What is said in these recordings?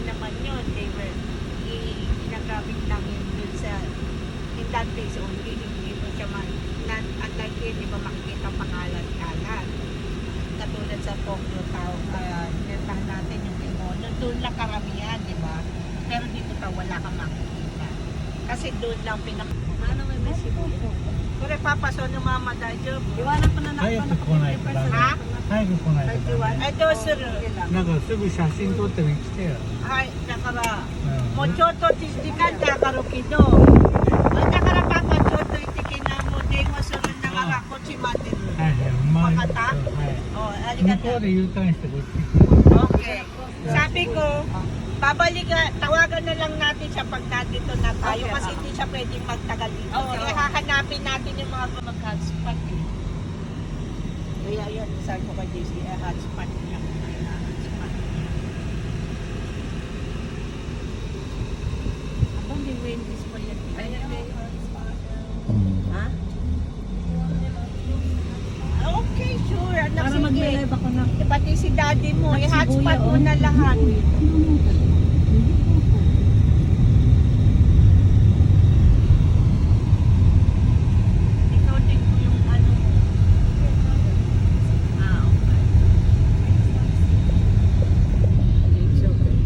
naman yun. They were, ginagamit lang yun dun sa, in that place only, hindi mo siya unlike yun, di ba makikita pangalan-kalan. Katulad sa Tokyo Town, nirtahan natin yung demonyo, doon lang karamihan, di ba? Pero dito wala kang makikita. Kasi doon lang Ano may mesibo yun? Kure papaso ng mama dajo. Iwanan ko na早く来ないとダメ。Ha? 早く来ないとダメ。 Ay, do sir. なんかすぐ写真撮ってね来てよ。はい、だから、うんもうちょっと時間だからけど、だからパパちょっと行ってきな、もう電話するんだからこっち待ってる。はいはい。うまい。わかったはい。Oh, ありがとう。向こうで U ターンしてこっち来る。 Okay. Sabi ko, tawagan na lang natin siya pag nandito na tayo Okay, kasi hindi siya pwedeng magtagal dito. Okay, Kaya hahanapin natin yung mga mag-hotspot eh. Kaya yun, sabi ko kay JC, hotspot niya. Hotspot. Abang di Wendy's pa yan. Ayan may Ha? Okay, sure. Anak, Para sige. mag-live ako na. Pati si daddy mo, At si i-hotspot Buya, mo na lahat. Ikaw din mo yung ano mo. Okay. It's okay.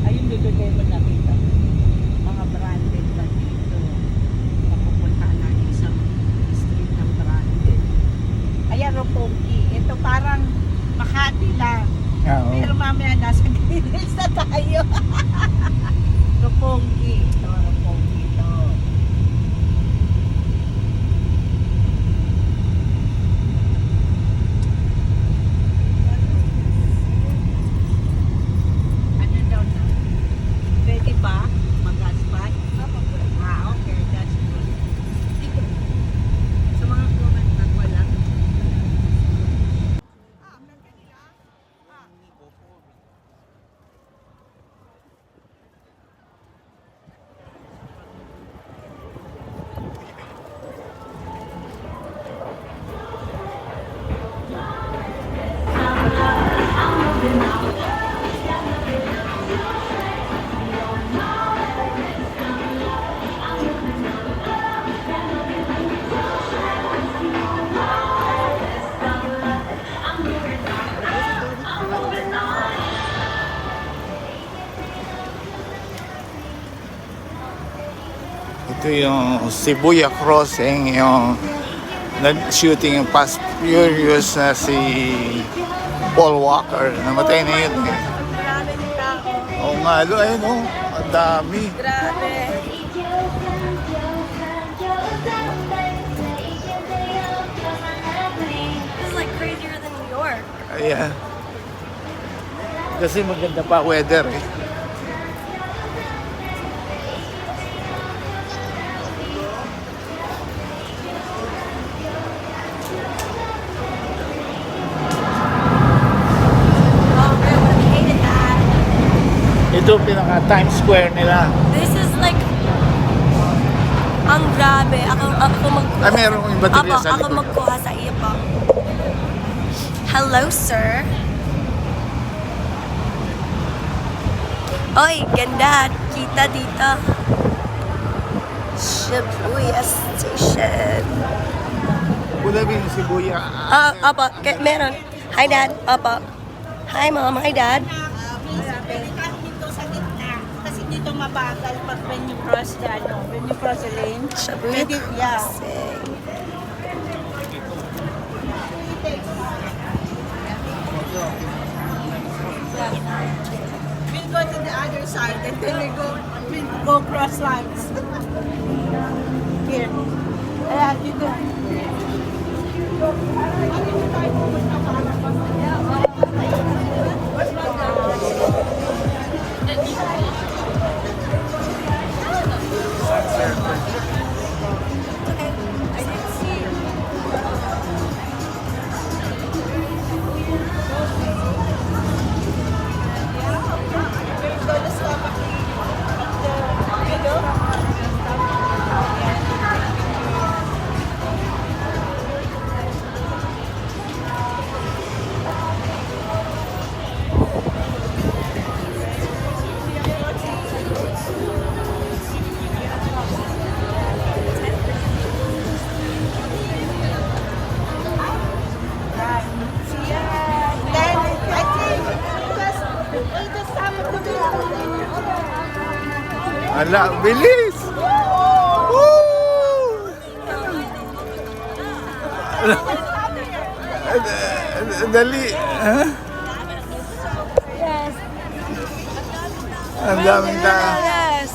Ayun, doon kayo mo nakita. Mga branded ba dito? Mapupuntahan natin sa street ng branded. Ayan, Roppongi. Ito parang Makati lang. Pero mamaya nasa Greenwich na tayo. Roppongi. Ito, Roppongi ito. Ano daw na? Pwede ba mag-hotspot? Okay, that's good. Sa mga comment na wala. Ito yung Shibuya Crossing, yung nag-shooting yung Fast Furious na si Paul Walker. Namatay na yun eh. Maraming tao. Oo nga, ayun oh, ang dami. Grabe. This is like crazier than New York. Ayan. Kasi maganda pa weather eh. Oh, I would have hated that. Ito pinaka Times Square nila. This is like, ang grabe. Ako magkuha. Ay, meron kong baterya sa Ako likod. magkuha sa iyo po. Hello, sir. Oy, ganda. Kita dito. Shibuya Station. Bulabi yung Shibuya. Opo, meron. Hi, Dad. Opo. Hi, Mom. Hi, Dad. Pwede ka dito sa gitna. Kasi dito mabagal pag when you cross the, when you cross the lane. Shibuya Pwede, yeah. Crossing. We'll go to the other side and then we'll go cross lines. Here. Ayan, dito. Dito tayo pupunta para I didn't see you. Ala, bilis! Woo! Dali. Ha? Ang daming tao. Yes.